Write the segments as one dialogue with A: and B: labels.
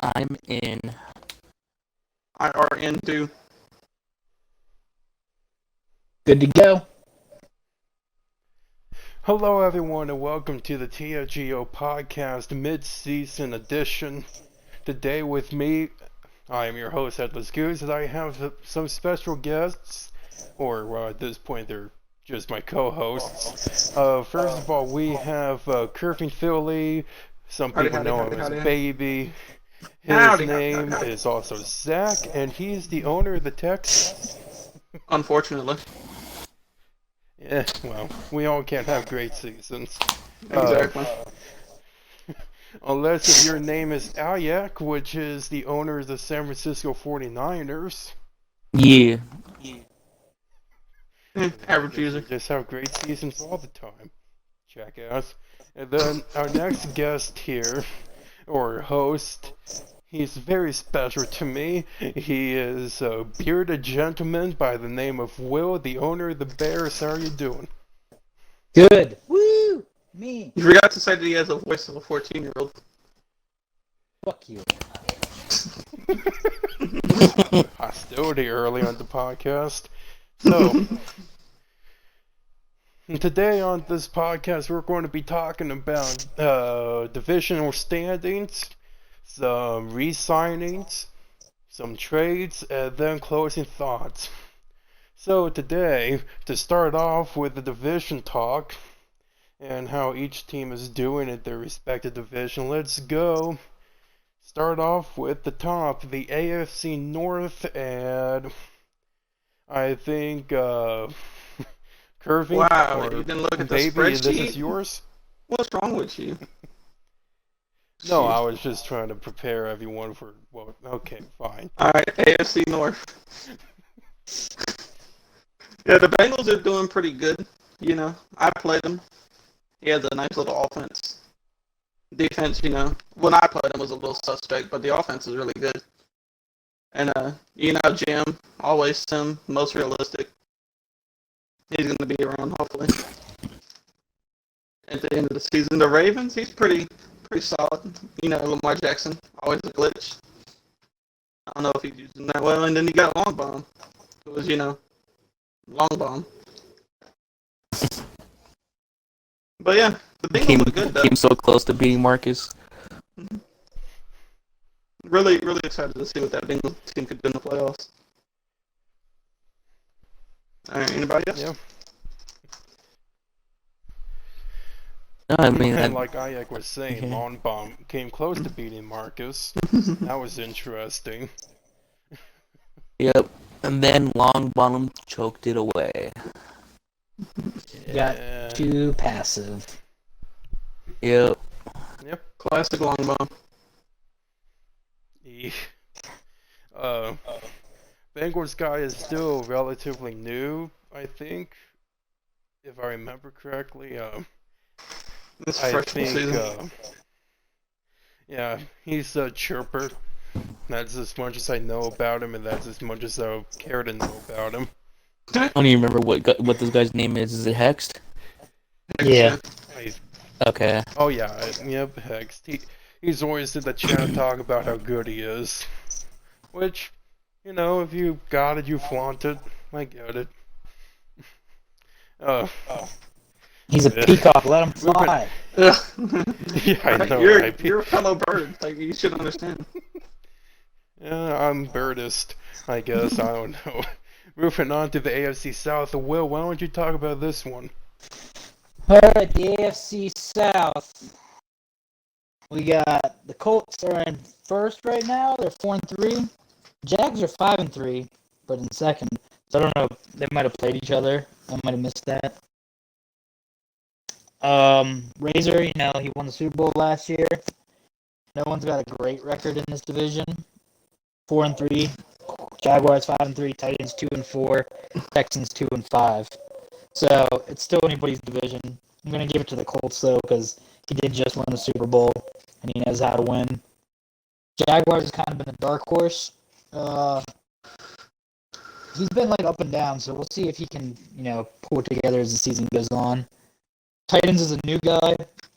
A: I'm in.
B: I are in too.
C: Good to go.
D: Hello, everyone, and welcome to the TFGO podcast mid-season edition. Today with me, I am your host, Goose, and I have some special guests, or at this point, they're just my co-hosts. First of all, we have Curving Philly. Some people know him as Baby. His name is also Zach, and he's the owner of the Texans.
B: Unfortunately.
D: Yeah, well, we all can't have great seasons.
B: Exactly.
D: Unless if your name is Ayak, which is the owner of the San Francisco 49ers.
A: Yeah.
B: Average user.
D: You just have great seasons all the time. Jackass. And then our next guest here, or host, he's very special to me. He is a bearded gentleman by the name of Will, the owner of the Bears. How are you doing?
C: Good. Woo! Me.
B: You forgot to say that he has a voice of a 14-year-old.
C: Fuck you.
D: Hostility early on the podcast. So, today on this podcast, we're going to be talking about divisional standings, some re-signings, some trades, and then closing thoughts. So today, to start off with the division talk, and how each team is doing at their respective division, let's go. Start off with the top, the AFC North, and I think, Curving,
B: Wow,
D: or
B: you didn't look at the
D: Baby,
B: spreadsheet?
D: this is yours?
B: What's wrong with you?
D: No, I was just trying to prepare everyone for, well, okay, fine.
B: Alright, AFC North. Yeah, the Bengals are doing pretty good. You know, I played them. He has a nice little offense. Defense, you know, when I played him was a little suspect, but the offense is really good. And, you know, Jim, always Sim, most realistic. He's going to be around, hopefully. At the end of the season, the Ravens, he's pretty solid. You know, Lamar Jackson, always a glitch. I don't know if he's using that well. And then you got Long Bomb, who was, you know, Long Bomb. But yeah, the Bengals look good, though.
A: Came so close to beating Marcus.
B: Mm-hmm. Really excited to see what that Bengals team could do in the playoffs. Alright, anybody else?
D: Yeah.
A: No, I mean,
D: And like Ayak was saying, Long Bomb came close to beating Marcus. That was interesting.
A: Yep. And then Long Bottom choked it away.
C: Got too passive.
A: Yep.
B: Classic Long Bomb.
D: Bengals guy is still relatively new, I think, if I remember correctly.
B: This
D: I
B: freshman
D: think,
B: season.
D: yeah, he's a chirper. That's as much as I know about him, and that's as much as I care to know about him.
A: I don't even remember what this guy's name is. Is it Hexed?
C: Yeah.
A: Okay.
D: Oh yeah, yep, Hex. He's always in the chat talk about how good he is. Which, you know, if you got it, you flaunt it. I get it.
C: He's a peacock. Let him fly.
D: Yeah, I know.
B: You're a fellow bird. Like, you should understand.
D: Yeah, I'm birdist, I guess. I don't know. Moving on to the AFC South. Will, why don't you talk about this one?
C: Alright, the AFC South. We got the Colts are in first right now. They're 4-3. Jags are 5-3, but in second. So I don't know. They might have played each other. I might have missed that. Razor, you know, he won the Super Bowl last year. No one's got a great record in this division. 4-3. Jaguars 5-3. Titans 2-4. Texans 2-5. So it's still anybody's division. I'm gonna give it to the Colts though, because he did just win the Super Bowl and he knows how to win. Jaguars has kind of been a dark horse. He's been like up and down, so we'll see if he can, you know, pull it together as the season goes on. Titans is a new guy.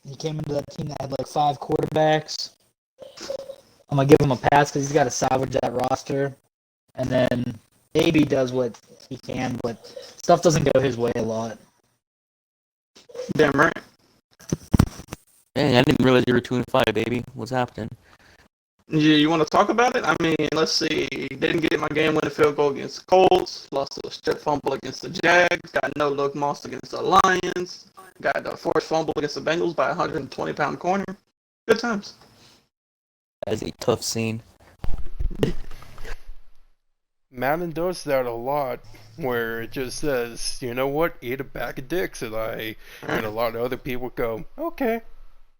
C: He came into that team that had like 5 quarterbacks. I'm gonna give him a pass because he's got to salvage that roster, and then maybe does what he can, but stuff doesn't go his way a lot.
B: Damn right.
A: Dang, I didn't realize you were 2-5, baby. What's happening?
B: You want to talk about it? I mean, let's see. Didn't get my game-winning field goal against the Colts. Lost a strip fumble against the Jags. Got no-look moss against the Lions. Got a forced fumble against the Bengals by a 120-pound corner. Good times.
A: That is a tough scene.
D: Madden does that a lot, where it just says, you know what, eat a bag of dicks, and a lot of other people go, okay,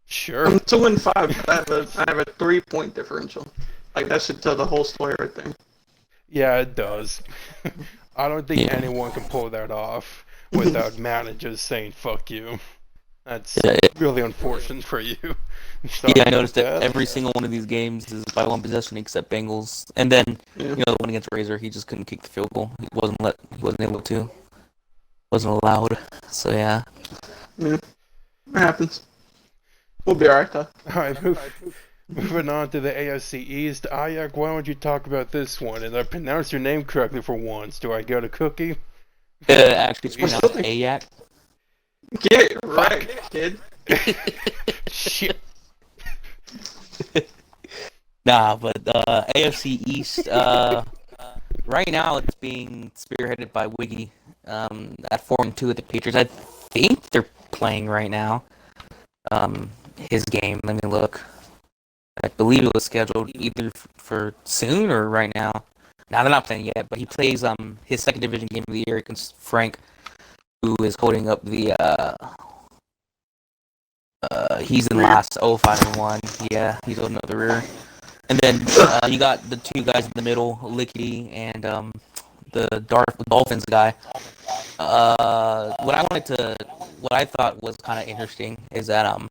D: sure.
B: I'm 2-5. I have a 3-point differential. Like, that should tell the whole story right there.
D: Yeah, it does. I don't think anyone can pull that off without Madden just saying, fuck you. That's really unfortunate for you.
A: Yeah, I noticed that every single one of these games is by one possession except Bengals. And then, the one against Razor, he just couldn't kick the field goal. He wasn't able to. Wasn't allowed. So, yeah.
B: Yeah, it happens. We'll be alright, though.
D: Alright, moving on to the AFC East. Ayak, why don't you talk about this one? And I pronounced your name correctly for once. Do I get a cookie?
A: Actually, it's pronounced Ayak.
B: Get it right, kid.
D: Shit.
A: Nah, but AFC East, right now it's being spearheaded by Wiggy at 4-2 at the Patriots. I think they're playing right now. His game, let me look. I believe it was scheduled either for soon or right now. Now they're not playing yet, but he plays his second division game of the year against Frank, who is holding up the he's in last 5-1. Yeah, he's holding up the rear. And then you got the two guys in the middle, Lickety and the Dolphins guy. What I thought was kind of interesting is that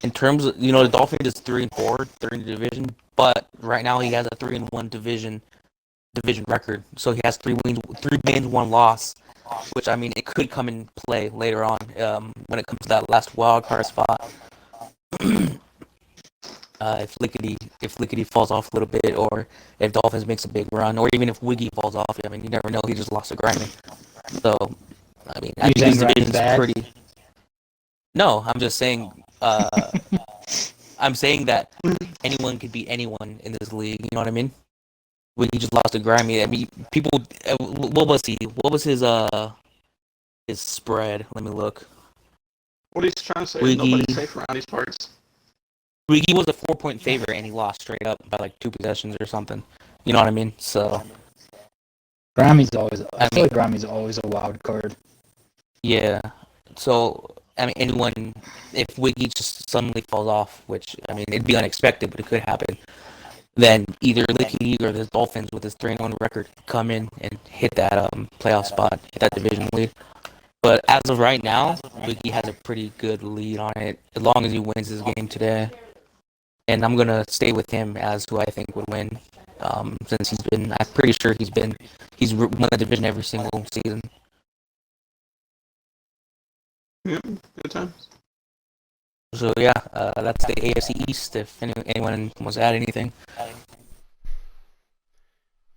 A: in terms of the Dolphins is 3-4, third in the division, but right now he has a 3-1 division record. So he has 3 wins, 1 loss, which I mean it could come in play later on when it comes to that last wild card spot. If Lickety falls off a little bit, or if Dolphins makes a big run, or even if Wiggy falls off, I mean you never know. He just lost to Grimy, so I mean I think his division's pretty. No, I'm just saying. I'm saying that anyone could beat anyone in this league. You know what I mean? When he just lost to Grimy, I mean, people. What was he? What was his spread? Let me look.
B: What are you trying to say?
A: Wiggy.
B: Nobody's safe around these parts.
A: Wiggy was a 4-point favorite, and he lost straight up by like 2 possessions or something. You know what I mean? So.
C: Grimy's always. I feel like Grimy's always a wild card.
A: Yeah. So. I mean, anyone, if Wiggy just suddenly falls off, which, I mean, it'd be unexpected, but it could happen, then either Lickety or the Dolphins with his 3-1 record come in and hit that playoff spot, hit that division lead. But as of right now, Wiggy has a pretty good lead on it, as long as he wins his game today. And I'm going to stay with him as who I think would win, since I'm pretty sure he's won the division every single season.
B: Yeah, good times.
A: So yeah, that's the AFC East. If anyone wants to add anything,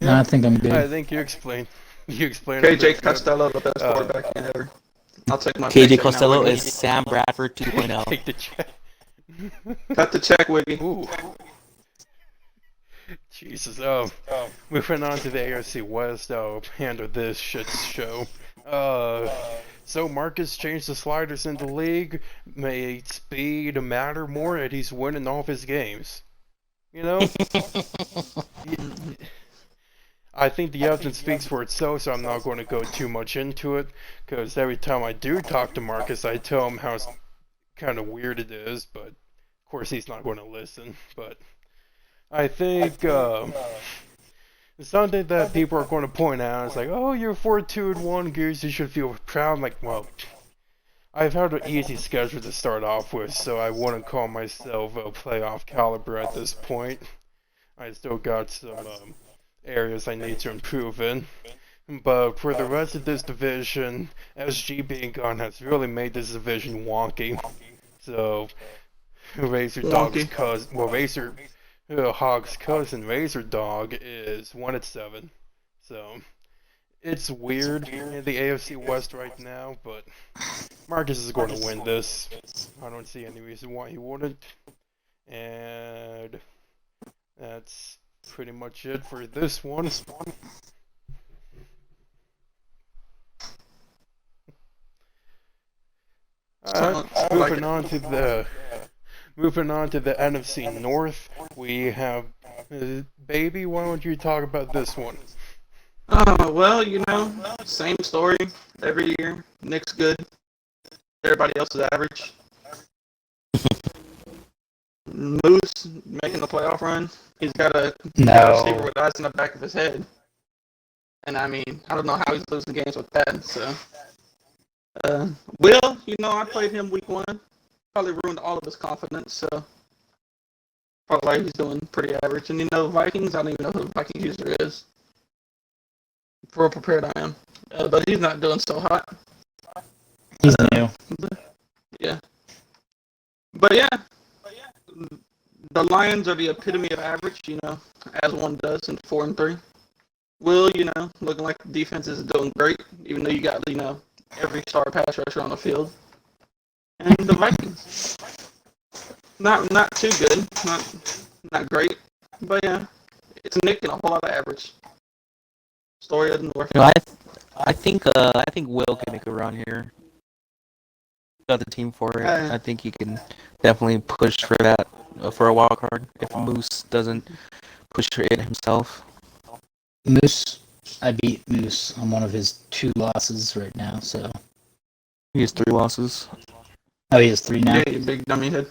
C: No, I think I'm good.
D: I think you explained.
B: KJ Costello, the best quarterback ever. I'll take my
A: KJ
B: paycheck
A: Costello
B: now,
A: is Sam Bradford 2.0.
D: Take the check.
B: Cut the check, Wiggy.
D: Ooh. Jesus. Moving on to the AFC West. I'll handle this shit show. So Marcus changed the sliders in the league, made speed matter more, and he's winning all of his games. You know? I think the evidence speaks for itself, so I'm not going to go too much into it, because every time I do talk to Marcus, I tell him how kind of weird it is, but of course he's not going to listen. But I think something that people are going to point out is like, oh, you're 4-2-1, Goose, you should feel proud. I'm like, well, I've had an easy schedule to start off with, so I wouldn't call myself a playoff caliber at this point. I still got some areas I need to improve in. But for the rest of this division, SG being gone has really made this division wonky. So, Razor Dog's cousin, well, Hawks' cousin, Razor Dog, is 1-7. So it's weird in the AFC West right now, but Marcus is going to win this. I don't see any reason why he wouldn't. And that's pretty much it for this one. Moving on to the NFC North, we have Baby. Why don't you talk about this one?
B: Well, same story every year. Nick's good. Everybody else is average. Moose making the playoff run. He's got a receiver with eyes in the back of his head. And I don't know how he's losing games with that. So, Will, I played him week 1. Probably ruined all of his confidence. So, probably why he's doing pretty average. And Vikings, I don't even know who the Vikings user is. For how prepared I am. But he's not doing so hot.
C: He's new.
B: Yeah. But yeah. The Lions are the epitome of average, as one does in 4-3. Will, looking like the defense is doing great, even though you got, every star pass rusher on the field. And the Vikings, not too good, not great, but yeah, it's Nick and a whole lot of average. Story of the North.
A: I think Will can make a run here. Got the team for it. I think he can definitely push for that for a wild card if Moose doesn't push for it himself.
C: Moose, I beat Moose on one of his 2 losses right now, so
A: He has 3 losses.
C: Oh, he has 3 now?
B: Yeah, you big dummy head.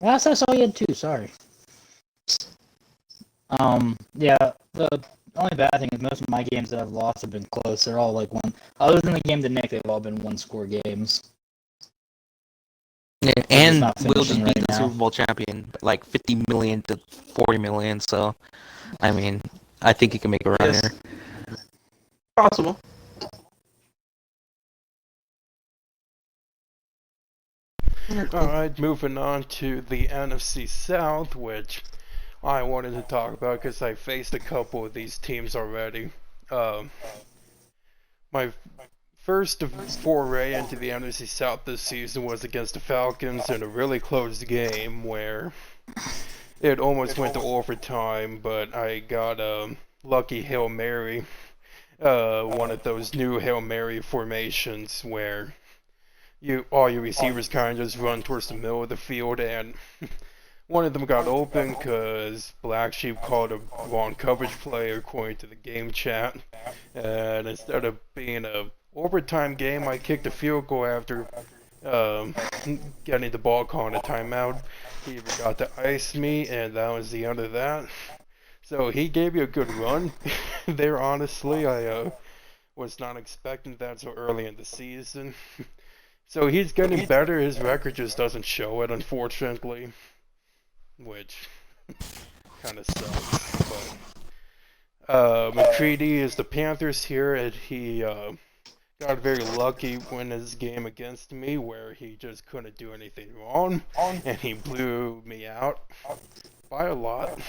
C: Last I saw he had 2, sorry. Yeah, the only bad thing is most of my games that I've lost have been close. They're all like one. Other than the game to Nick, they've all been 1-score games.
A: Yeah, and Will just
C: finishing
A: beat
C: right
A: the
C: now.
A: Super Bowl champion, like 50 million to 40 million. So, I think he can make a run
B: Yes.
A: here.
B: Possible.
D: Alright, moving on to the NFC South, which I wanted to talk about because I faced a couple of these teams already. My first foray into the NFC South this season was against the Falcons in a really close game where it almost went to overtime, but I got a lucky Hail Mary, one of those new Hail Mary formations where all your receivers kind of just run towards the middle of the field, and one of them got open because Black Sheep called a wrong coverage play according to the game chat, and instead of being a overtime game, I kicked a field goal after getting the ball called a timeout. He forgot to ice me, and that was the end of that. So he gave me a good run there, honestly. I was not expecting that so early in the season. So he's getting better. His record just doesn't show it, unfortunately, which kind of sucks. But McCready is the Panthers here, and he got very lucky when his game against me, where he just couldn't do anything wrong, and he blew me out by a lot.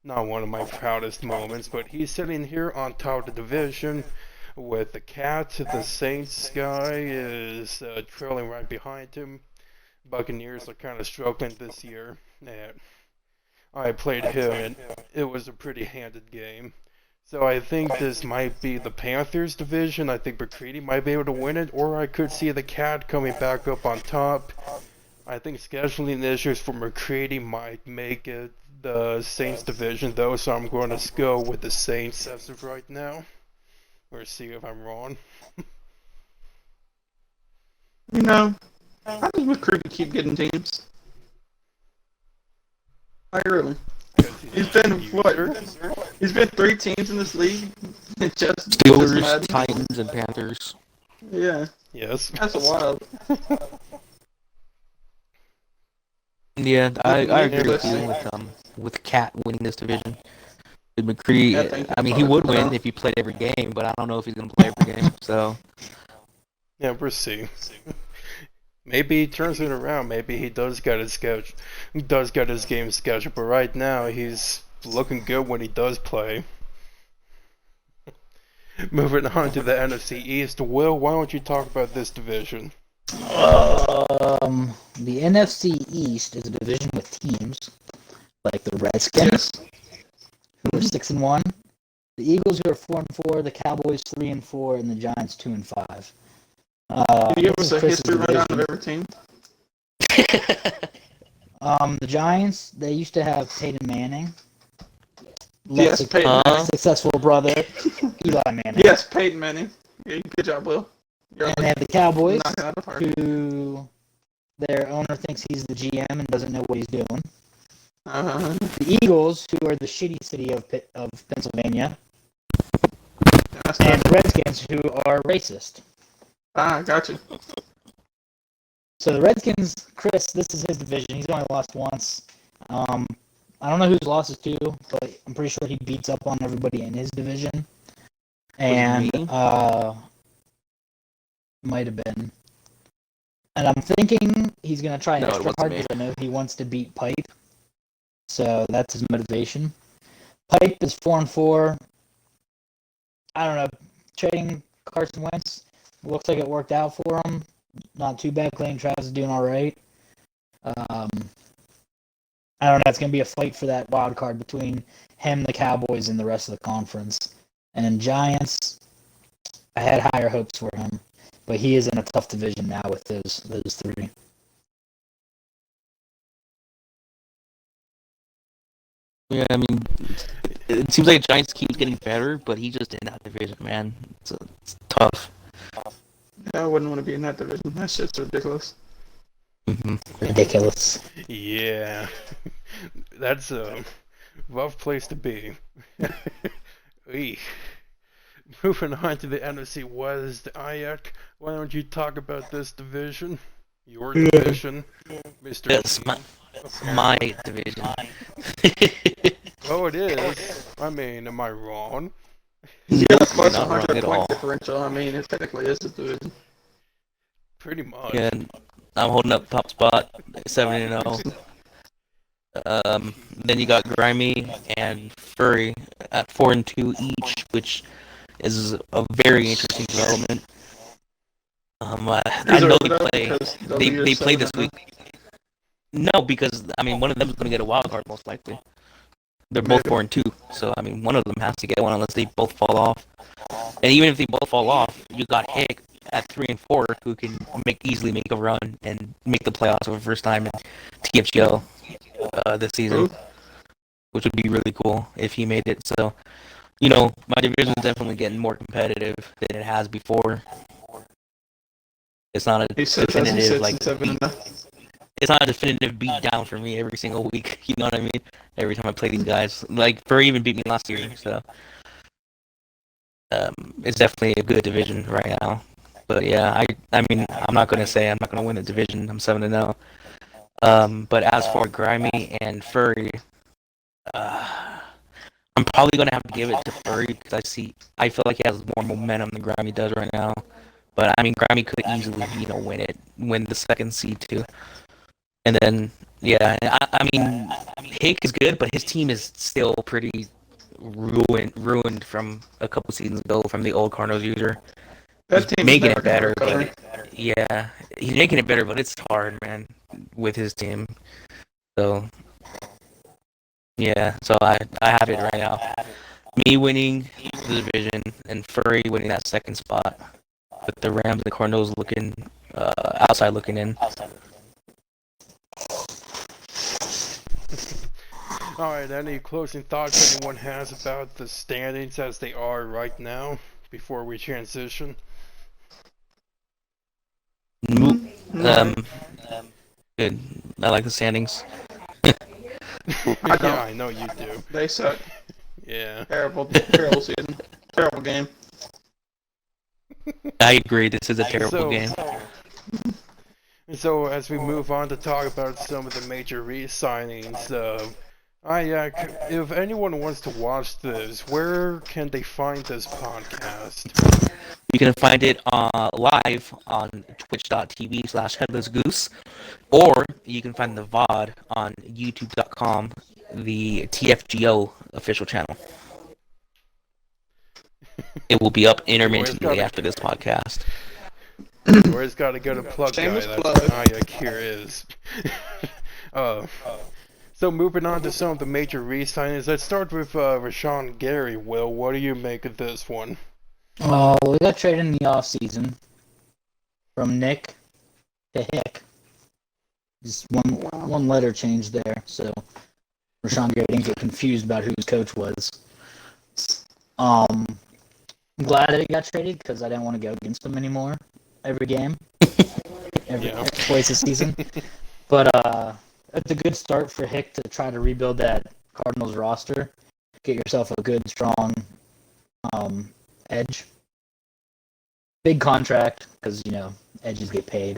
D: Not one of my proudest moments, but he's sitting here on top of the division with the Cats. The Saints guy is trailing right behind him. Buccaneers are kind of struggling this year, and I played him, and it was a pretty handed game. So I think this might be the Panthers division. I think McCready might be able to win it, or I could see the Cat coming back up on top. I think scheduling issues for McCready might make it the Saints division, though, so I'm going to go with the Saints as of right now. Or see if I'm wrong.
B: How does McCready keep getting teams? Like, really? He's been, He's been 3 teams in this league. Just
A: Steelers, Titans, and Panthers.
B: Yeah.
D: Yes.
B: That's wild.
A: Yeah, I agree with you with Cat winning this division. McCree, he would win if he played every game, but I don't know if he's going to play every game. So,
D: yeah, we'll see. Maybe he turns it around. Maybe he does get his sketch. He does get his game scheduled. But right now, he's looking good when he does play. Moving on to the NFC East. Will, why don't you talk about this division?
C: The NFC East is a division with teams like the Redskins, who are 6-1, the Eagles, who are 4-4, the Cowboys 3-4, and the Giants 2-5.
B: Can you give us a history rundown of every team?
C: The Giants, they used to have Peyton Manning.
B: Yes, Peyton Manning.
C: Successful brother, Eli Manning.
B: Yes, Peyton Manning. Yeah, good job, Will.
C: And they have the Cowboys,
B: knocking it out of the park.
C: who their owner thinks he's the GM and doesn't know what he's doing. The Eagles, who are the shitty city of Pennsylvania. And the Redskins, who are racist.
B: Got you.
C: So the Redskins, Chris, this is his division. He's only lost once. I don't know whose losses to, but I'm pretty sure he beats up on everybody in his division. And might have been. And I'm thinking he's going to try extra hard because I know he wants to beat Pipe. So that's his motivation. Pipe is 4-4. I don't know. Trading Carson Wentz looks like it worked out for him. Not too bad. Clayton Travis is doing all right. I don't know. It's going to be a fight for that wild card between him, the Cowboys, and the rest of the conference. And Giants, I had higher hopes for him, but he is in a tough division now with those three.
A: Yeah, I mean, it seems like Giants keep getting better, but he's just in that division, man. It's tough.
B: Yeah, I wouldn't want to be in that division. That shit's ridiculous.
C: Ridiculous.
D: Yeah, that's a rough place to be. Moving on to the NFC West, Ayak, why don't you talk about this division? Your division, Mr.
A: Yes, my division.
D: Oh, it is. I mean, am I wrong?
B: Yeah, plus
A: not wrong
B: 100
A: at
B: point
A: all.
B: differential. I mean, it technically is a division.
D: Pretty much.
A: Yeah, I'm holding up top spot, 7-0. Then you got Grimy and Furry at 4-2 each, which is a very interesting development. I know they play this week. No, because I mean one of them is going to get a wild card most likely. They're both 4-2, so I mean one of them has to get one unless they both fall off. And even if they both fall off, you got Hick at 3-4 who can easily make a run and make the playoffs for the first time in TFGL this season, which would be really cool if he made it. So, you know, my division is definitely getting more competitive than it has before. It's not a definitive it's not a definitive beat down for me every single week. You know what I mean? Every time I play these guys, like Furry even beat me last year, so it's definitely a good division right now. But yeah, I mean, I'm not gonna say I'm not gonna win the division. I'm 7-0. But as for Grimy and Furry, I'm probably gonna have to give it to Furry because I feel like he has more momentum than Grimy does right now. But I mean, Grimy could easily, win the second seed too. And then, yeah, I mean, Hick is good, but his team is still pretty ruined from a couple seasons ago from the old Cardinals user. He's making it better, but yeah, he's making it better, but it's hard, man, with his team. So, yeah, so I have it right now. Me winning the division and Furry winning that second spot, with the Rams and the Cardinals looking outside looking in.
D: Alright, any closing thoughts anyone has about the standings as they are right now before we transition?
A: Good. I like the standings.
D: Yeah, I know you do.
B: They suck.
D: Yeah.
B: Terrible season. Terrible game.
A: I agree. This is a terrible game.
D: So as we move on to talk about some of the major re-signings, if anyone wants to watch this, where can they find this podcast?
A: You can find it live on twitch.tv/headlessgoose, or you can find the VOD on youtube.com, the TFGO official channel. It will be up intermittently after this podcast.
D: You always got to get a plug, guy.
B: Shameless
D: That's
B: plug.
D: what Ayak here is. So moving on to some of the major re-signings, let's start with Rashawn Gary. Will, what do you make of this one?
C: Oh, we got traded in the offseason from Nick to Hick. Just one letter change there, so Rashawn Gary didn't get confused about who his coach was. I'm glad that he got traded because I didn't want to go against him anymore every game, twice a season. But it's a good start for Hick to try to rebuild that Cardinals roster, get yourself a good, strong edge. Big contract because, edges get paid.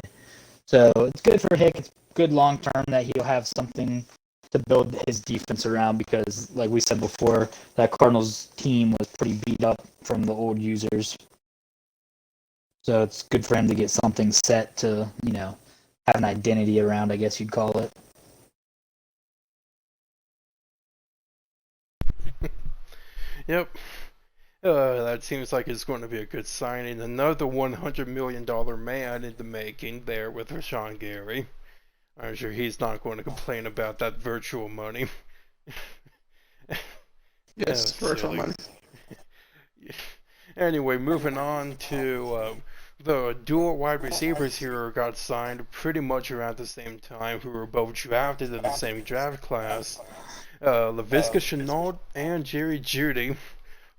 C: So it's good for Hick. It's good long term that he'll have something to build his defense around because, like we said before, that Cardinals team was pretty beat up from the old users. So it's good for him to get something set to, have an identity around, I guess you'd call it.
D: Yep. That seems like it's going to be a good signing. Another $100 million man in the making there with Rashawn Gary. I'm sure he's not going to complain about that virtual money.
B: Yes, virtual money.
D: Anyway, moving on to the dual wide receivers here got signed pretty much around the same time, who were both drafted in the same draft class. Laviska Shenault and Jerry Jeudy.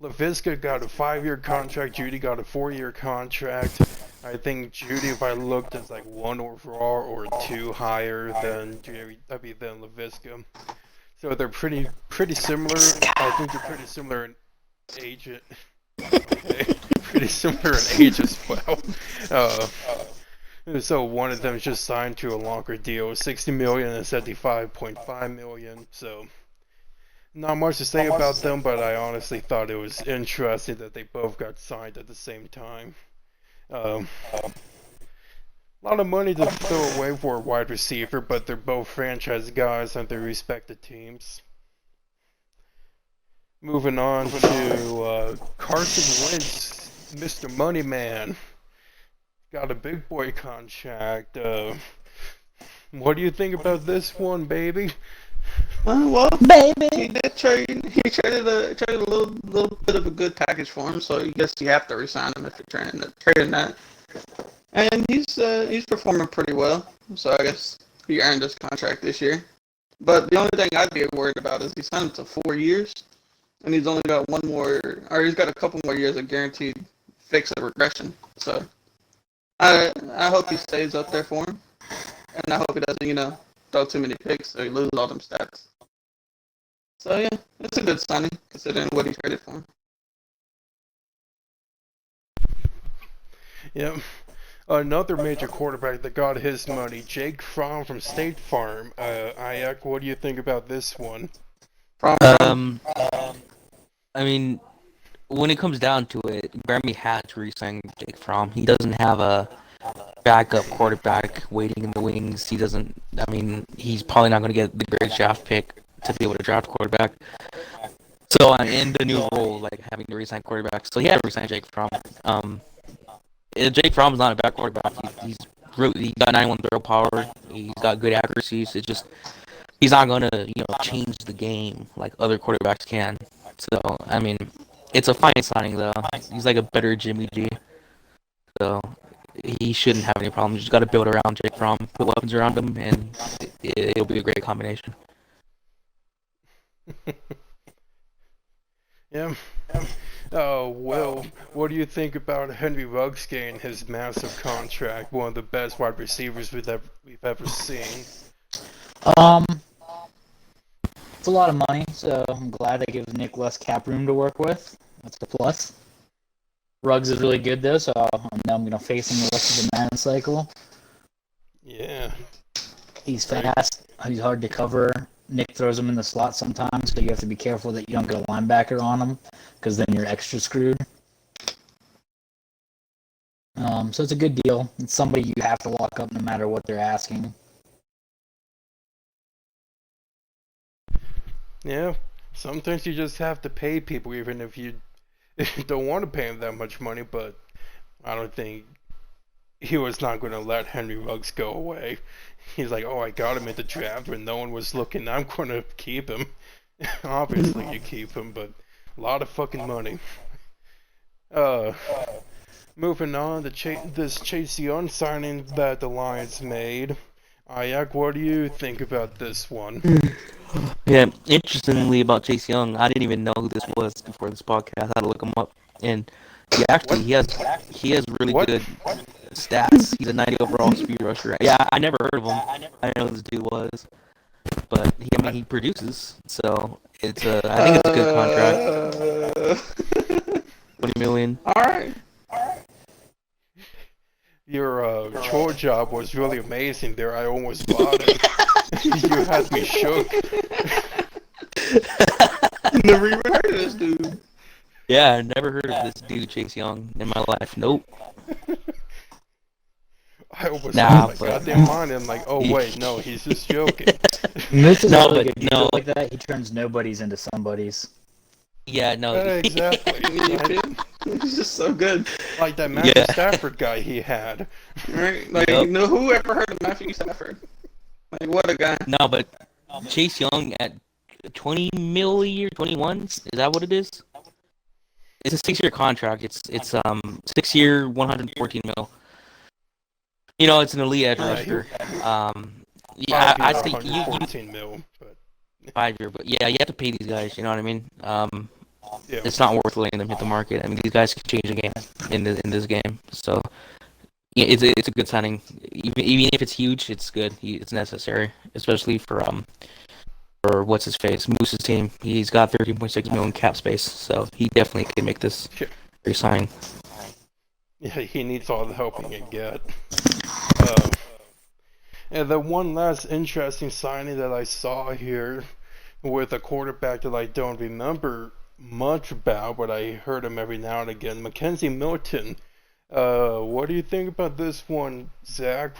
D: Laviska got a 5-year contract, Jeudy got a 4-year contract. I think Jeudy, if I looked, is like 1 overall or 2 higher than than Laviska. So they're pretty similar. I think they're pretty similar in age. Okay. Pretty similar in age as well. So one of them just signed to a longer deal, $60 million and $75.5 million. So not much to say about them, but I honestly thought it was interesting that they both got signed at the same time. A lot of money to throw away for a wide receiver, but they're both franchise guys on their respective teams. Moving on to Carson Wentz, Mr. Moneyman. Got a big boy contract. What do you think about this one, baby?
B: Well,
C: Baby!
B: he did trade. He traded a little bit of a good package for him, so I guess you have to resign him if you're trading that. And he's performing pretty well, so I guess he earned his contract this year. But the only thing I'd be worried about is he signed him to 4 years, and he's only got he's got a couple more years of guaranteed fix of regression. So I hope he stays up there for him, and I hope he doesn't, throw too many picks so he loses all them stats. So yeah, it's a good signing considering what he traded for him.
D: Yep. Another major quarterback that got his money, Jake Fromm from State Farm. Ayak, what do you think about this one?
A: I mean, when it comes down to it, Grammy had to re-sign Jake Fromm. He doesn't have a backup quarterback waiting in the wings. He's probably not going to get the great draft pick to be able to draft quarterback. So in the new role, like having to re-sign quarterback, so he had to re-sign Jake Fromm. Jake Fromm's not a bad quarterback. He got 91 throw power. He's got good accuracies. It's just he's not going to change the game like other quarterbacks can. So it's a fine signing though. He's like a better Jimmy G. So he shouldn't have any problems. You just got to build around Jake Fromm, put weapons around him, and it'll be a great combination.
D: Yeah. Oh, Will, what do you think about Henry Ruggs getting his massive contract? One of the best wide receivers we've ever seen.
C: It's a lot of money, so I'm glad they give Nick less cap room to work with. That's a plus. Ruggs is really good though, so I'm going to face him the rest of the Madden cycle.
D: Yeah.
C: He's fast. He's hard to cover. Nick throws him in the slot sometimes, so you have to be careful that you don't get a linebacker on him, because then you're extra screwed. So it's a good deal. It's somebody you have to lock up no matter what they're asking.
D: Yeah, sometimes you just have to pay people even if you don't want to pay them that much money, but I don't think he was not going to let Henry Ruggs go away. He's like, oh, I got him at the draft when no one was looking. I'm going to keep him. Obviously, you keep him, but a lot of fucking money. Moving on to this Chase Young signing that the Lions made. Ayak, what do you think about this one?
A: Yeah, interestingly about Chase Young, I didn't even know who this was before this podcast. I had to look him up, and he has really good stats. He's a 90 overall speed rusher. Yeah, I never heard of him. I didn't know who this dude was, but he produces. So it's I think it's a good contract. 20 million.
B: All right.
D: Your troll job was really amazing there. I almost bought it. You had me shook.
B: Never even heard of this dude.
A: Yeah, I never heard of this dude Chase Young in my life. Nope.
D: I almost lost my goddamn mind. I'm like, oh wait, no, he's just joking.
C: This is a really good deal like that. He turns nobodies into somebodies.
A: Yeah, no.
D: Exactly.
B: He's just so good.
D: Like that Matthew Stafford guy he had.
B: Right? Like, who ever heard of Matthew Stafford? Like, what a guy.
A: No, but Chase Young at 20 mil a year, 21? Is that what it is? It's a 6-year contract. It's 6-year, 114 mil. You know, it's an elite edge rusher. Yeah, I think you
D: mil, but
A: 5-year, but yeah, you have to pay these guys. You know what I mean?
D: yeah.
A: It's not worth letting them hit the market. I mean, these guys can change the game in this game. So yeah, it's a good signing. Even if it's huge, it's good. It's necessary, especially for what's his face, Moose's team. He's got 13.6 million cap space, so he definitely can make this great signing.
D: Yeah, he needs all the help he can get. And the one last interesting signing that I saw here with a quarterback that I don't remember much about, but I heard him every now and again, Mackenzie Milton. What do you think about this one, Zach?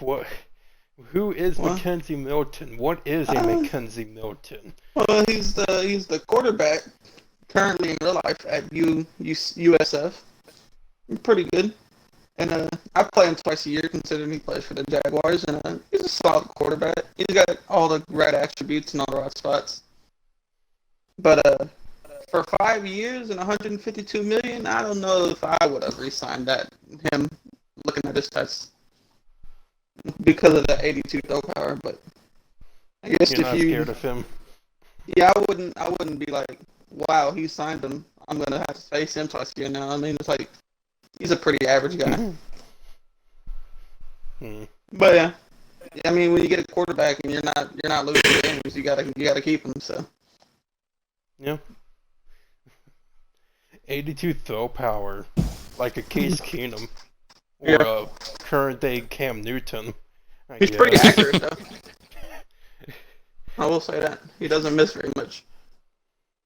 D: Who is Mackenzie Milton? What is a Mackenzie Milton?
B: Well, he's the quarterback currently in real life at USF. Pretty good. And I play him twice a year, considering he plays for the Jaguars. And he's a solid quarterback. He's got all the right attributes and all the right spots. But for 5 years and 152 million, I don't know if I would have re-signed him looking at his stats because of the 82 throw power. But I guess
D: You're not scared of him.
B: Yeah, I wouldn't be like, wow, he signed him. I'm gonna have to face him twice a year now. I mean, it's like, he's a pretty average guy. But yeah, I mean, when you get a quarterback and you're not losing games, you gotta keep him. So
D: yeah, 82 throw power, like a Case Keenum or a current day Cam Newton.
B: He's pretty accurate though. I will say that he doesn't miss very much.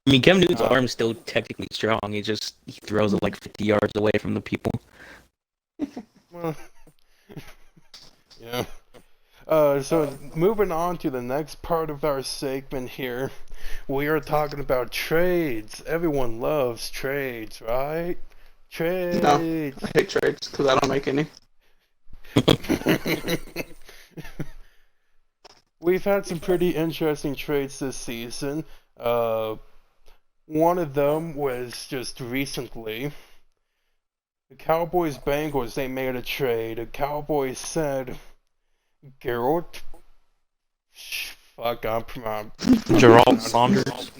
A: I mean, Cam Newton's arm is still technically strong. He throws it like 50 yards away from the people.
D: Well, yeah. So moving on to the next part of our segment here, we are talking about trades. Everyone loves trades, right? Trades.
B: No, I hate trades because I don't make any.
D: We've had some pretty interesting trades this season. One of them was just recently. The Cowboys-Bengals, they made a trade. The Cowboys said Gerald... Gerald
A: Saunders.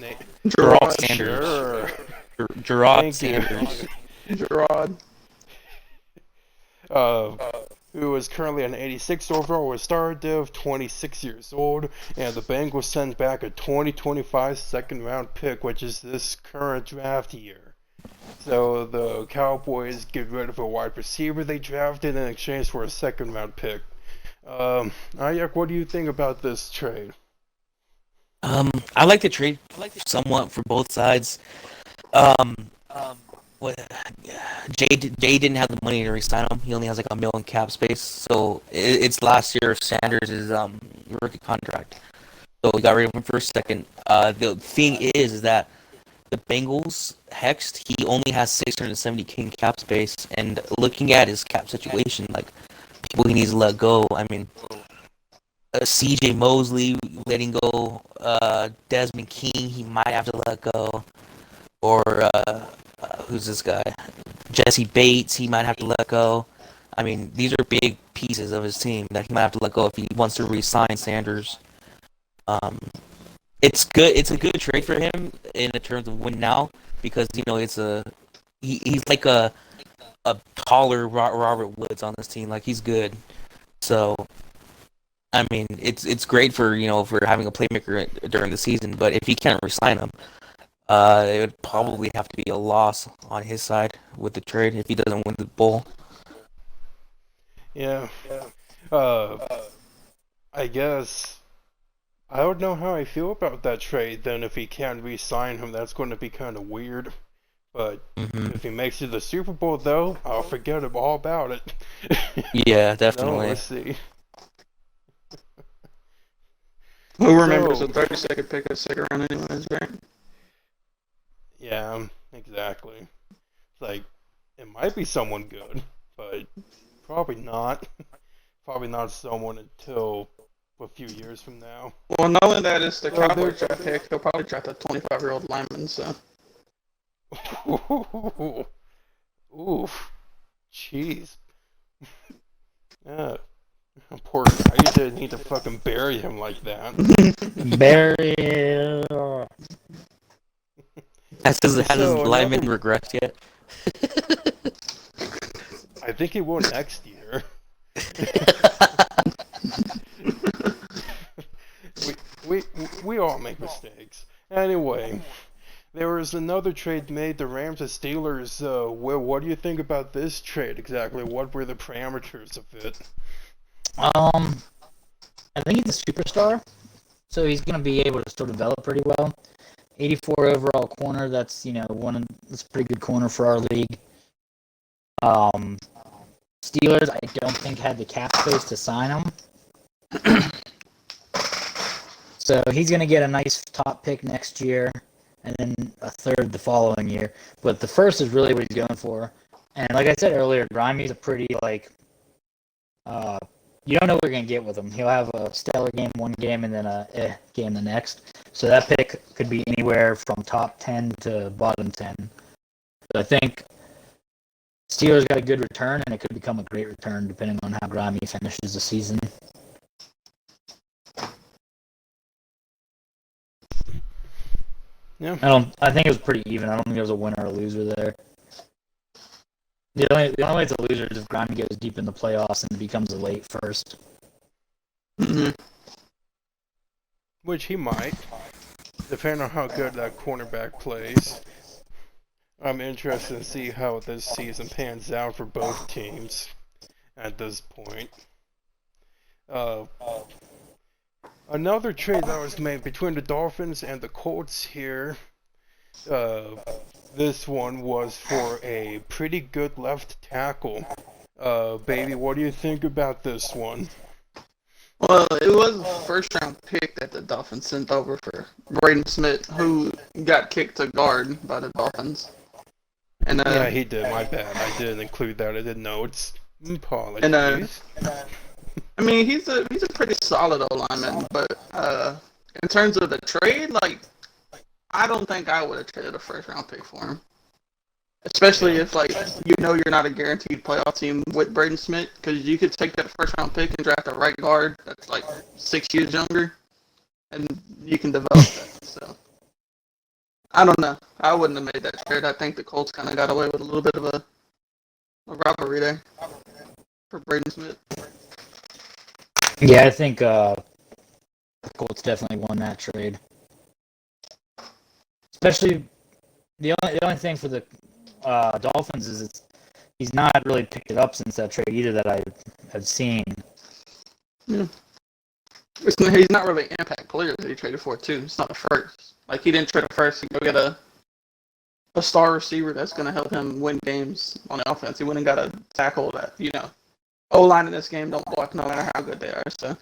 B: Gerald
A: Sanders. Gerard
B: Sanders.
A: Gerard.
D: Who is currently an 86 overall with star div, 26 years old, and the Bengals send back a 2025 second round pick, which is this current draft year. So the Cowboys get rid of a wide receiver they drafted in exchange for a second round pick. Ayak, what do you think about this trade?
A: I like the trade somewhat for both sides. what Jay didn't have the money to re-sign him. He only has like $1 million cap space, so it's last year of Sanders' rookie contract. So we got rid of him for a second. The thing is that the Bengals Hext, he only has 670K in cap space, and looking at his cap situation, like people he needs to let go. I mean, C.J. Mosley letting go, Desmond King he might have to let go, or who's this guy? Jesse Bates he might have to let go. I mean, these are big pieces of his team that he might have to let go if he wants to re-sign Sanders. Um, it's good. It's a good trade for him in the terms of win now because he's like a taller Robert Woods on this team. Like he's good. So I mean, it's great for for having a playmaker during the season. But if he can't re-sign him, it would probably have to be a loss on his side with the trade if he doesn't win the bowl.
D: Yeah. I guess I don't know how I feel about that trade. Then if he can't re-sign him, that's going to be kind of weird. But if he makes it to the Super Bowl, though, I'll forget all about it.
A: Yeah, definitely.
D: No, let's see.
B: Who remembers a 30-second pick of second round anyways, right?
D: Yeah, exactly. Like, it might be someone good, but probably not. Probably not someone until a few years from now.
B: Well, knowing that it's the Cowboys draft pick, he'll probably draft a 25-year-old lineman, so.
D: Oof. Jeez. Yeah. Poor guy, you didn't need to fucking bury him like that.
C: Bury.
A: Has his lineman regressed yet?
D: I think he will next year. we all make mistakes. Anyway, there was another trade made, the Rams and Steelers. What do you think about this trade exactly? What were the parameters of it?
C: I think he's a superstar, so he's going to be able to still develop pretty well. 84 overall corner, that's that's a pretty good corner for our league. Steelers, I don't think had the cap space to sign him. So he's going to get a nice top pick next year, and then a third the following year. But the first is really what he's going for. And like I said earlier, Grimey's a pretty, you don't know what you're going to get with him. He'll have a stellar game one game and then a game the next. So that pick could be anywhere from top 10 to bottom 10. So I think Steelers got a good return, and it could become a great return depending on how Grimey finishes the season.
D: Yeah.
C: I think it was pretty even. I don't think there was a winner or a loser there. The only way it's a loser is if Grimey goes deep in the playoffs and becomes a late first.
B: Mm-hmm.
D: Which he might, depending on how good that cornerback plays. I'm interested to see how this season pans out for both teams at this point. Another trade that was made between the Dolphins and the Colts here. This one was for a pretty good left tackle. Baby, what do you think about this one?
B: Well, it was a first-round pick that the Dolphins sent over for Braden Smith, who got kicked to guard by the Dolphins. And
D: yeah, he did. My bad. I didn't include that. I didn't know. It's apologies.
B: And I mean, he's a pretty solid O-lineman, but in terms of the trade, I don't think I would have traded a first-round pick for him. Especially if, you're not a guaranteed playoff team with Braden Smith, because you could take that first-round pick and draft a right guard that's, 6 years younger, and you can develop that, so. I don't know. I wouldn't have made that trade. I think the Colts kind of got away with a little bit of a robbery there for Braden Smith.
C: Yeah, I think the Colts definitely won that trade. Especially the only thing for the Dolphins is he's not really picked it up since that trade either that I have seen.
B: Yeah. He's not really an impact player that he traded for too. It's not a first. He didn't trade a first to go get a a star receiver that's going to help him win games on the offense. He wouldn't got a tackle that, O-line in this game don't block no matter how good they are. So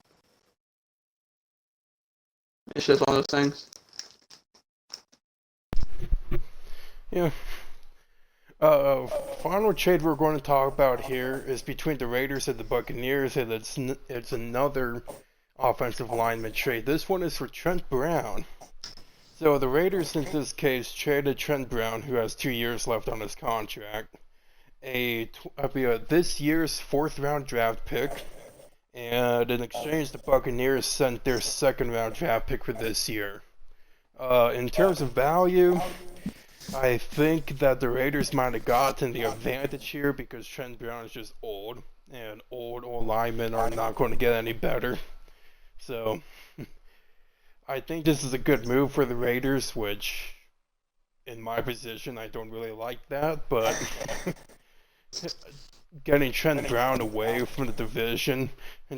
B: it's just one of those things.
D: Yeah. Final trade we're going to talk about here is between the Raiders and the Buccaneers, and it's another offensive lineman trade. This one is for Trent Brown. So the Raiders in this case traded Trent Brown, who has 2 years left on his contract, this year's 4th round draft pick, and in exchange the Buccaneers sent their 2nd round draft pick for this year. In terms of value, I think that the Raiders might have gotten the advantage here because Trent Brown is just old, and old linemen are not going to get any better. So, I think this is a good move for the Raiders, which, in my position, I don't really like that, but getting Trent Brown away from the division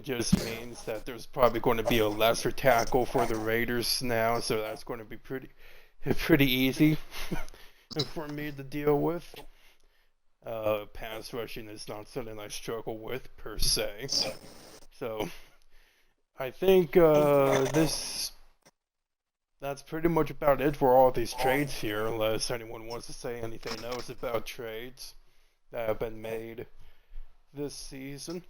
D: just means that there's probably going to be a lesser tackle for the Raiders now, so that's going to be pretty easy for me to deal with. Pass rushing is not something I struggle with per se. So I think that's pretty much about it for all these trades here, unless anyone wants to say anything else about trades that have been made this season.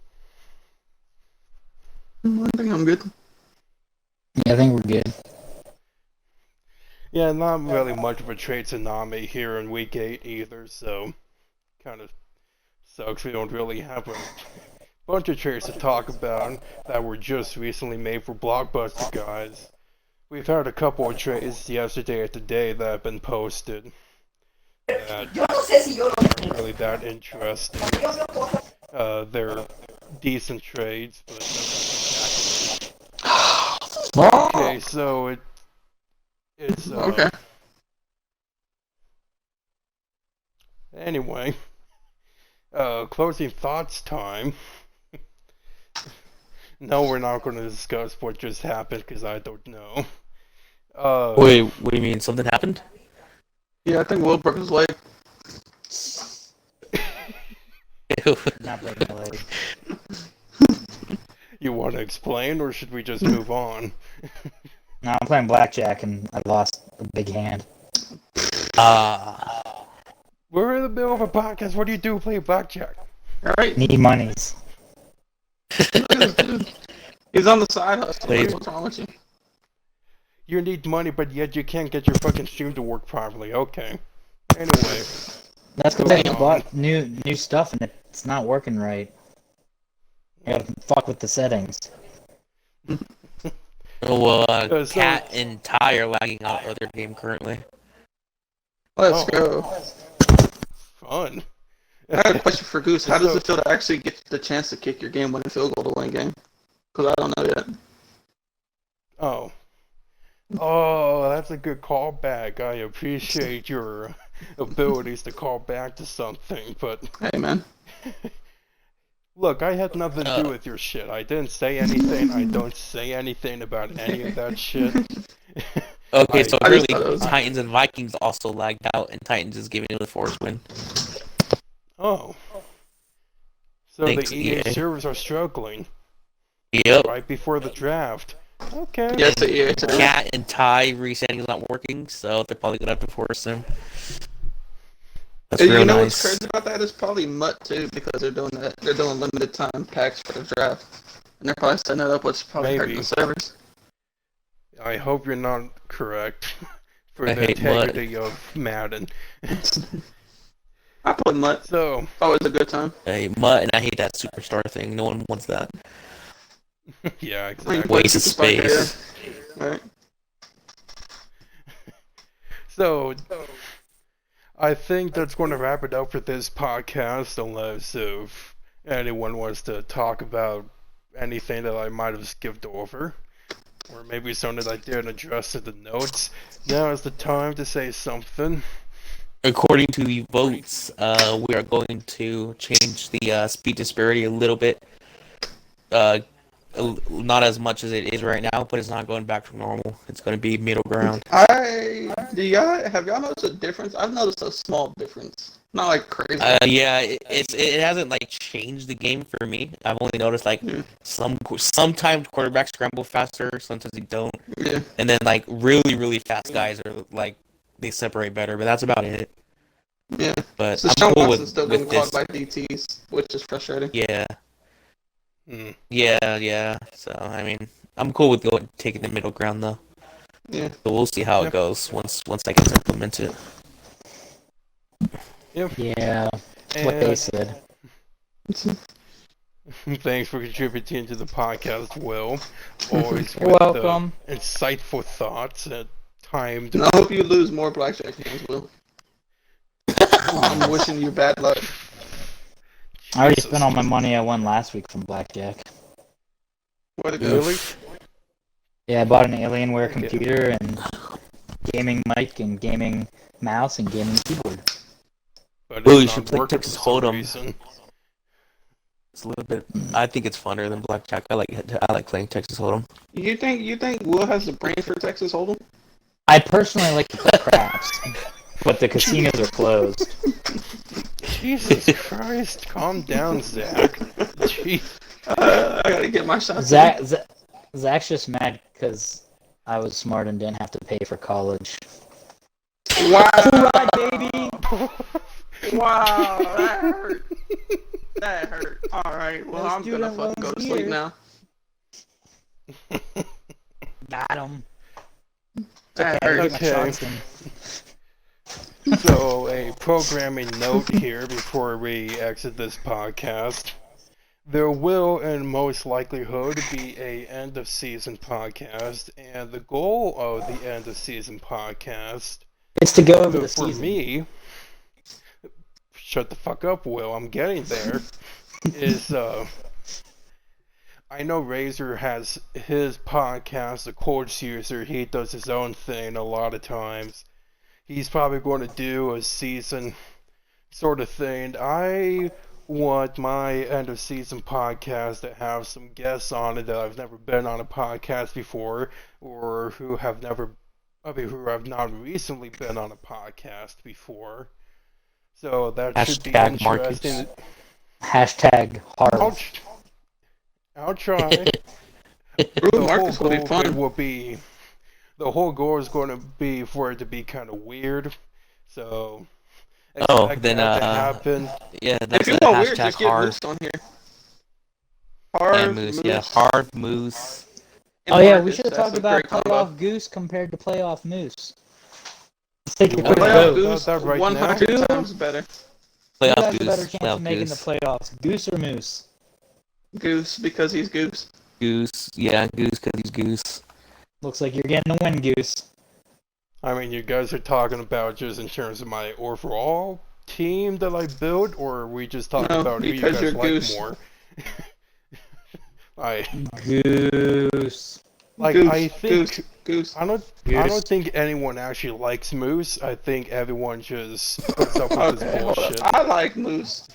B: I think I'm good.
C: Yeah, I think we're good.
D: Yeah, not really much of a trade tsunami here in Week 8 either, so kind of sucks we don't really have a bunch of trades to talk about that were just recently made for blockbuster guys. We've had a couple of trades yesterday and today that have been posted that aren't really that interesting. They're decent trades, but nothing spectacular. Okay, so it's
B: Okay.
D: Anyway, closing thoughts time. No, we're not going to discuss what just happened because I don't know.
A: Wait, what do you mean? Something happened?
B: Yeah, I think Will broke his leg.
C: Not breaking the leg.
D: You want to explain, or should we just move on?
C: No, I'm playing blackjack and I lost a big hand.
D: We're in the middle of a podcast. What do you do? Play blackjack?
B: All right.
C: Need monies.
B: He's on the side hustle.
A: Wait.
B: What's wrong with you?
D: You need money, but yet you can't get your fucking stream to work properly. Okay. Anyway.
C: That's because I bought new stuff and it's not working right. I gotta fuck with the settings.
A: Cat and Ty are lagging out of their game currently.
B: Let's go.
D: Fun.
B: I have a question for Goose. How does it feel to actually get the chance to kick your game-winning field goal to win a game? Because I don't know yet.
D: Oh, that's a good callback. I appreciate your abilities to call back to something, but...
B: Hey, man.
D: Look, I had nothing to do with your shit. I didn't say anything. I don't say anything about any of that shit.
A: Okay, so really, Titans and Vikings also lagged out, and Titans is giving it a forced win.
D: Oh. So
A: Thanks,
D: the EA
A: EA.
D: servers are struggling.
A: Yep.
D: Right before the draft. Okay.
B: Yes, the EA today.
A: Cat and Ty resetting is not working, so they're probably gonna have to force them. That's
B: You
A: real
B: know
A: nice.
B: what's crazy about that is probably Mutt too, because they're doing that. They're doing limited time packs for the draft, and they're probably setting it up, which is probably hurting the servers.
D: I hope you're not correct for
A: I
D: the
A: hate
D: integrity of Madden.
B: I play Mutt.
D: So,
B: Always a good time.
A: Hey, Mutt, and I hate that superstar thing. No one wants that.
D: yeah,
B: I mean,
D: exactly.
A: Waste of
B: Superstar,
A: space.
B: yeah. Alright.
D: So, I think that's going to wrap it up for this podcast, unless if anyone wants to talk about anything that I might have skipped over, or maybe something that I didn't address in the notes. Now is the time to say something.
A: According to the votes, we are going to change the speed disparity a little bit. not as much as it is right now, but it's not going back to normal. It's going to be middle ground.
B: Have y'all noticed a difference? I've noticed a small difference. Not like crazy.
A: Yeah, it hasn't like changed the game for me. I've only noticed like
B: Yeah.
A: sometimes quarterbacks scramble faster, sometimes they don't,
B: Yeah.
A: and then like really fast guys are like they separate better, but that's about it.
B: Yeah.
A: But
B: So
A: I'm
B: Sean
A: cool
B: Watson's still getting
A: with
B: called
A: this.
B: by DTs, which is frustrating.
A: Yeah,
D: Mm.
A: yeah. So I mean, I'm cool with taking the middle ground though.
B: Yeah.
A: So we'll see how it
D: Yep.
A: goes once that gets implemented.
D: Yep.
C: Yeah, what they
D: And
C: said.
D: thanks for contributing to the podcast, Will. Always
C: You're
D: with
C: welcome.
D: insightful thoughts and timed.
B: And I hope you lose more blackjack hands, Will. I'm wishing you bad luck.
C: I already
D: Jesus.
C: spent all my money I won last week from blackjack.
B: Where'd it go?
D: Really?
C: Yeah, I bought an Alienware
D: Okay.
C: computer and gaming mic and gaming mouse and gaming keyboard.
D: But
A: Ooh,
D: it's
A: you
D: not
A: should play
D: working
A: Texas
D: for some
A: Hold'em.
D: reason.
A: It's a little bit. I think it's funner than blackjack. I like playing Texas Hold'em.
B: You think Will has the brain for Texas Hold'em?
C: I personally like to play craps, but the casinos are closed.
D: Jesus Christ, calm down, Zach. Jeez.
B: I gotta get my shots.
C: Zach's just mad because I was smart and didn't have to pay for college.
B: Wow,
C: baby!
B: wow, that hurt. That hurt. All right, well
C: Those
B: I'm gonna
C: student
B: fucking go
C: loans
B: to sleep
C: here.
B: now.
C: Got him.
B: That
C: I
B: hurt.
C: get my
D: Okay.
C: shots in.
D: So, a programming note here before we exit this podcast. There will, in most likelihood, be a end of season podcast, and the goal of the end of season podcast,
C: It's to go over the
D: for
C: season.
D: me, shut the fuck up, Will, I'm getting there, is, I know Razor has his podcast, The Coach User, he does his own thing a lot of times. He's probably going to do a season sort of thing. I want my end of season podcast to have some guests on it that I've never been on a podcast before, or who have not recently been on a podcast before. So that should be
A: Hashtag
D: interesting.
C: Hashtag hard.
D: I'll try.
B: Ooh, Marcus will be fun.
D: The whole goal is going to be for it to be kind of weird. So
A: Oh,
D: expect
A: then
D: that to happen.
A: yeah,
B: If
A: that's
B: you
A: the
B: want weird,
A: hashtag
B: just get
A: hard
B: Moose on here.
A: and
B: Hard
A: moose. Yeah, hard moose.
B: and
C: Oh yeah, we
B: Marcus,
C: should have
B: that's
C: talked
B: a
C: about
B: great combo.
C: playoff goose compared to playoff moose. Let's take a
D: You
C: quick
D: wanna
B: Playoff
C: vote.
D: do
B: Goose,
D: that right
B: 100
C: now?
B: times better.
C: Who
A: Playoff
C: has a better
A: goose.
C: chance
A: Playoff
C: of making
A: goose.
C: the playoffs, goose or moose?
B: Goose, because he's Goose.
A: Goose. Yeah, goose because he's goose.
C: Looks like you're getting a win, goose.
D: I mean, you guys are talking about just in terms of my overall team that I built, or are we just talking
B: No,
D: about who you
B: because
D: guys
B: you're
D: like
B: Goose.
D: more?
C: Goose.
D: I think
B: Goose.
D: I don't think anyone actually likes Moose. I think everyone just puts up with
B: Okay,
D: his
B: hold up.
D: bullshit.
B: I like Moose,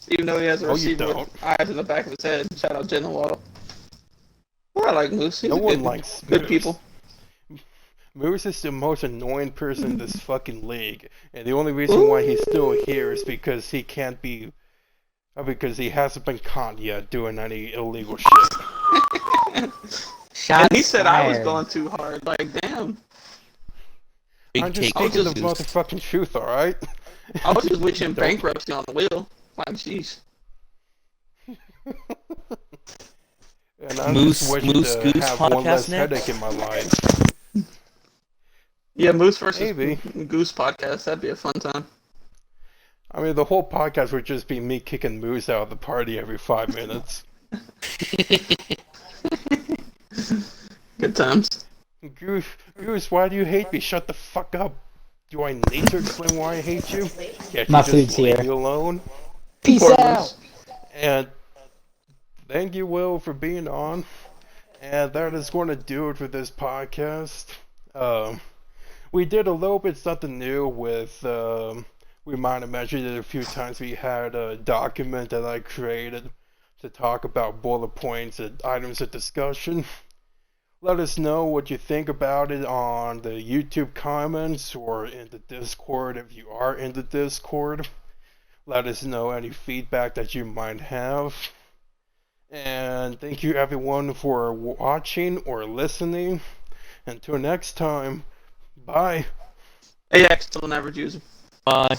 B: even though he has a
D: No, you
B: receiver with
D: don't.
B: eyes in the back of his head. Shout out Jenna Waddle. Well, I like Moose. He's
D: No
B: a
D: one
B: good,
D: likes
B: good
D: Moose.
B: people.
D: Moose is the most annoying person in this fucking league, and the only reason why he's still here is because he can't be, because he hasn't been caught yet doing any illegal shit.
C: Shots
B: And he said I was
C: fired.
B: going too hard. Like, damn.
A: Big
D: I'm just
A: take.
D: speaking the
B: just-
D: motherfucking truth, all right?
B: I was just wishing bankruptcy on the wheel. Like, jeez.
D: And I'm
A: Moose-
D: just wishing
A: Moose
D: to
A: Goose
D: have one
A: podcast
D: less
A: next?
D: headache in my life.
B: Yeah, Moose versus
D: Maybe.
B: Goose podcast. That'd be a fun time.
D: I mean, the whole podcast would just be me kicking Moose out of the party every 5 minutes.
B: Good times.
D: Goose, why do you hate me? Shut the fuck up. Do I need to explain why I hate you? Can't
C: My
D: you just
C: food's
D: leave
C: here.
D: me alone?
C: Peace
B: Poor
C: out.
B: Moose.
D: And thank you, Will, for being on. And that is going to do it for this podcast. We did a little bit something new with, we might have mentioned it a few times. We had a document that I created to talk about bullet points and items of discussion. Let us know what you think about it on the YouTube comments or in the Discord if you are in the Discord. Let us know any feedback that you might have. And thank you everyone for watching or listening. Until next time, bye.
B: AX still an average user.
A: Bye.